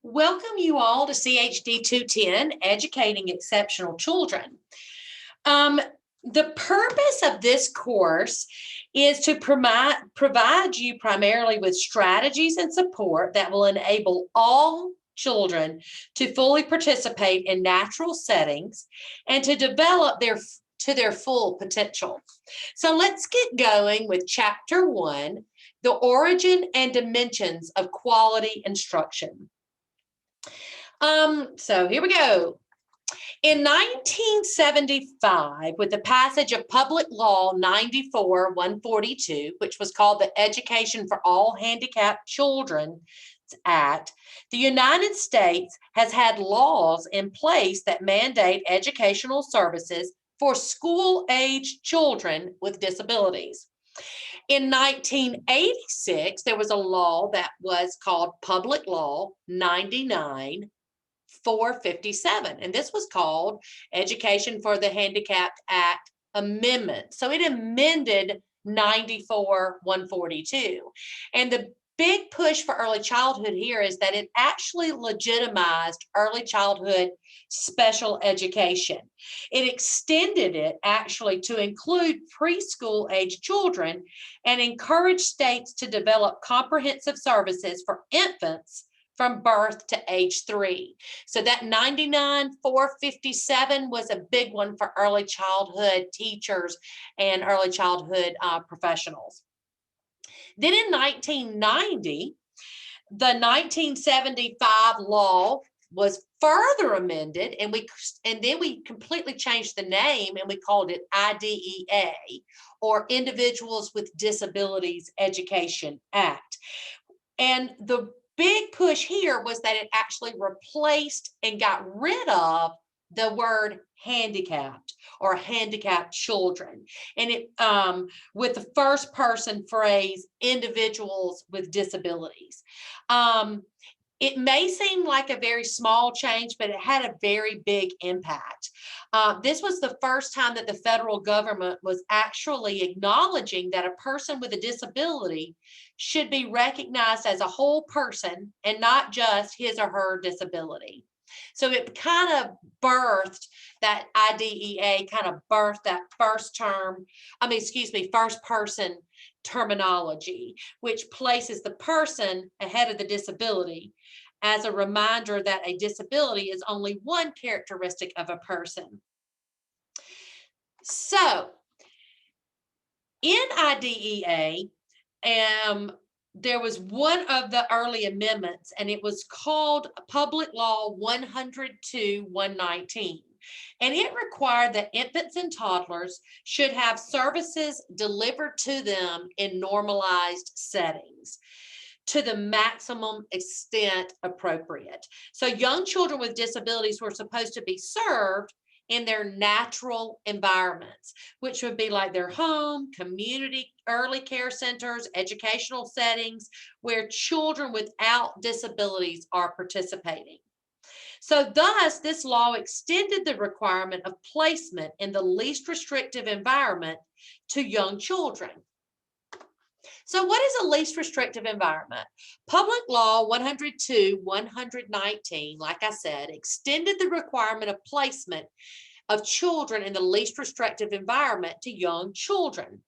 Welcome you all to CHD 210, Educating Exceptional Children. The purpose of this course is to provide you primarily with strategies and support that will enable all children to fully participate in natural settings and to develop their full potential. So let's get going with Chapter 1, the origin and dimensions of quality instruction. So here we go. In 1975, with the passage of Public Law 94-142, which was called the Education for All Handicapped Children Act, the United States has had laws in place that mandate educational services for school-age children with disabilities. In 1986, there was a law that was called Public Law 99-457, and this was called Education for the Handicapped Act Amendment. So it amended 94-142. And the big push for early childhood here is that it actually legitimized early childhood special education. It extended it actually to include preschool age children and encouraged states to develop comprehensive services for infants from birth to age 3. So that 99-457 was a big one for early childhood teachers and early childhood professionals. Then in 1990, the 1975 law was further amended, and then we completely changed the name and we called it IDEA, or Individuals with Disabilities Education Act. And the big push here was that it actually replaced and got rid of the word handicapped or handicapped children, and it with the first person phrase individuals with disabilities. It may seem like a very small change, but it had a very big impact. This was the first time that the federal government was actually acknowledging that a person with a disability should be recognized as a whole person and not just his or her disability. So it kind of birthed that IDEA, kind of birthed that first person terminology, which places the person ahead of the disability as a reminder that a disability is only one characteristic of a person. So in IDEA, there was one of the early amendments, and it was called Public Law 102-119. And it required that infants and toddlers should have services delivered to them in normalized settings to the maximum extent appropriate. So young children with disabilities were supposed to be served in their natural environments, which would be like their home, community, early care centers, educational settings, where children without disabilities are participating. So thus, this law extended the requirement of placement in the least restrictive environment to young children. So what is a least restrictive environment? Public Law 102-119, like I said, extended the requirement of placement of children in the least restrictive environment to young children.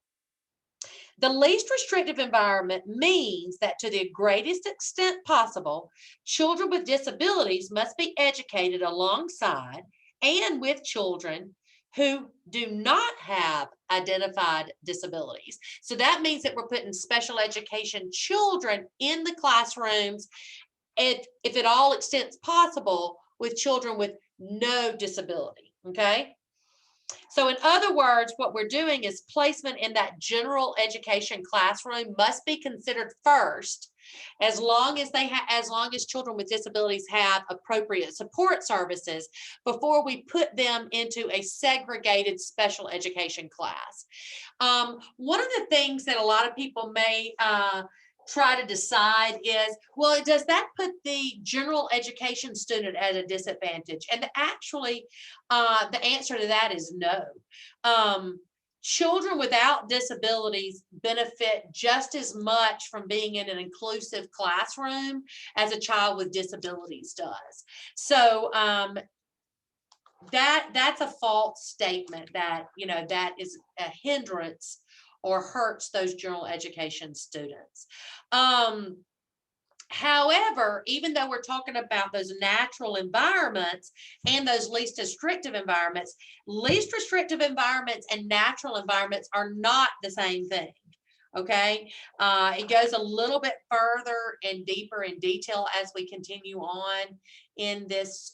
The least restrictive environment means that to the greatest extent possible, children with disabilities must be educated alongside and with children who do not have identified disabilities. So that means that we're putting special education children in the classrooms, if at all extents possible, with children with no disability, okay? So in other words, what we're doing is placement in that general education classroom must be considered first, as long as children with disabilities have appropriate support services, before we put them into a segregated special education class. One of the things that a lot of people may try to decide is, well, does that put the general education student at a disadvantage? And actually, the answer to that is no. Children without disabilities benefit just as much from being in an inclusive classroom as a child with disabilities does. So that's a false statement that, that is a hindrance or hurts those general education students. However, even though we're talking about those natural environments and those least restrictive environments and natural environments are not the same thing. Okay, it goes a little bit further and deeper in detail as we continue on in this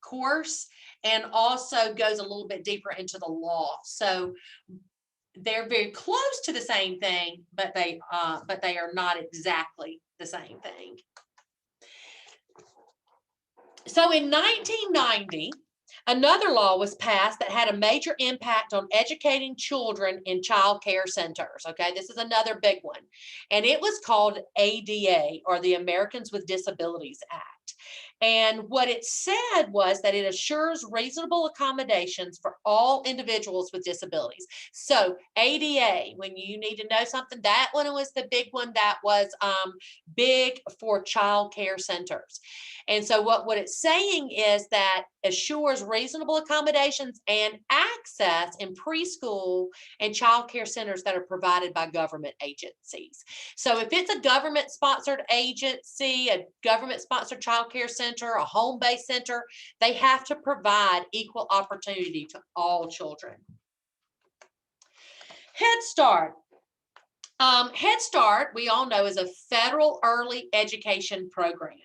course, and also goes a little bit deeper into the law. So they're very close to the same thing, but they are not exactly the same thing. So in 1990, another law was passed that had a major impact on educating children in child care centers. Okay, this is another big one. And it was called ADA, or the Americans with Disabilities Act. And what it said was that it assures reasonable accommodations for all individuals with disabilities. So ADA, when you need to know something, that one was the big one that was big for child care centers. And so what it's saying is that assures reasonable accommodations and access in preschool and child care centers that are provided by government agencies. So if it's a government sponsored agency, a government sponsored child care center, a home-based center, they have to provide equal opportunity to all children. Head Start. Head Start, we all know, is a federal early education program,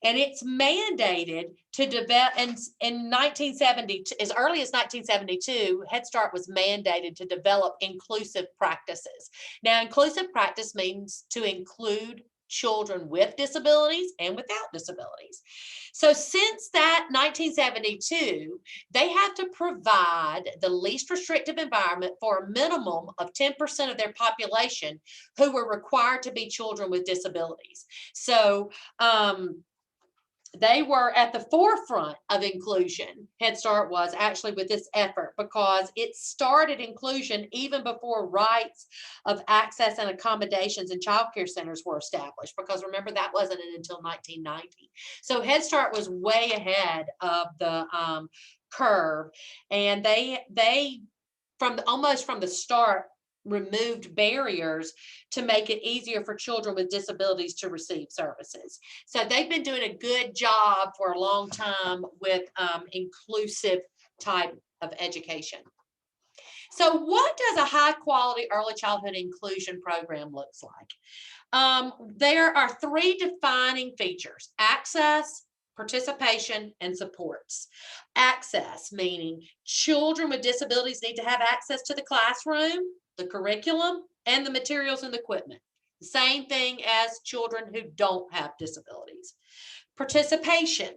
and it's mandated to develop in 1970, as early as 1972, Head Start was mandated to develop inclusive practices. Now, inclusive practice means to include children with disabilities and without disabilities. So since that 1972, they have to provide the least restrictive environment for a minimum of 10% of their population who were required to be children with disabilities. So they were at the forefront of inclusion. Head Start was actually with this effort, because it started inclusion even before rights of access and accommodations in child care centers were established, because remember, that wasn't until 1990. So Head Start was way ahead of the curve, and they almost from the start removed barriers to make it easier for children with disabilities to receive services. So they've been doing a good job for a long time with inclusive type of education. So what does a high quality early childhood inclusion program looks like? There are three defining features: access, participation, and supports. Access, meaning children with disabilities need to have access to the classroom, the curriculum, and the materials and equipment. The same thing as children who don't have disabilities. Participation.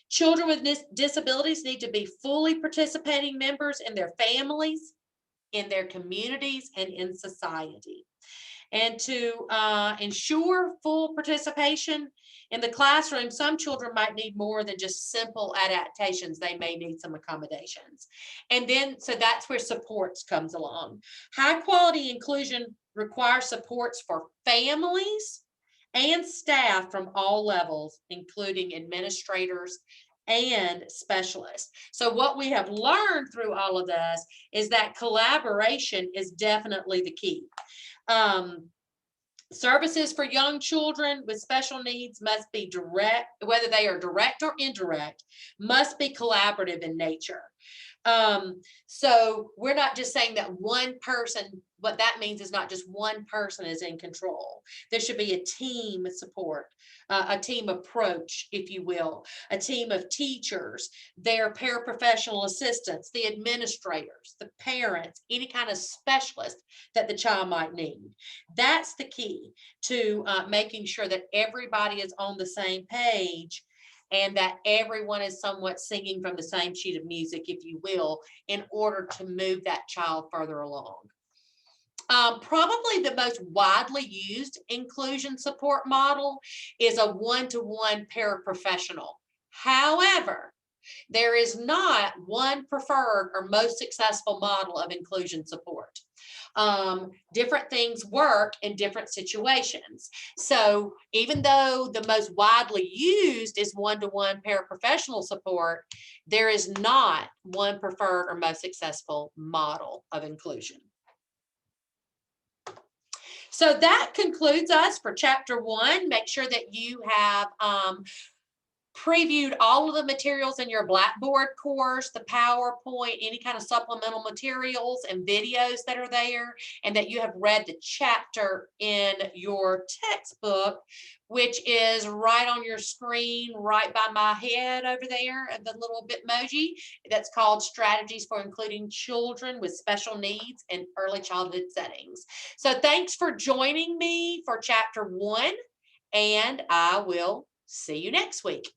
Children with disabilities need to be fully participating members in their families, in their communities, and in society. And to ensure full participation in the classroom, some children might need more than just simple adaptations. They may need some accommodations. And then, so that's where supports comes along. High quality inclusion requires supports for families and staff from all levels, including administrators and specialists. So what we have learned through all of this is that collaboration is definitely the key. Services for young children with special needs must be direct, whether they are direct or indirect, must be collaborative in nature. So we're not just saying that one person, what that means is not just one person is in control. There should be a team support, a team approach, if you will, a team of teachers, their paraprofessional assistants, the administrators, the parents, any kind of specialist that the child might need. That's the key to making sure that everybody is on the same page, and that everyone is somewhat singing from the same sheet of music, if you will, in order to move that child further along. Probably the most widely used inclusion support model is a one-to-one paraprofessional. However, There is not one preferred or most successful model of inclusion support. Different things work in different situations. So even though the most widely used is one-to-one paraprofessional support, there is not one preferred or most successful model of inclusion. So that concludes us for chapter 1. Make sure that you have previewed all of the materials in your Blackboard course, the PowerPoint, any kind of supplemental materials and videos that are there, and that you have read the chapter in your textbook, which is right on your screen, right by my head over there, the little Bitmoji. That's called Strategies for Including Children with Special Needs in Early Childhood Settings. So thanks for joining me for chapter 1, and I will see you next week.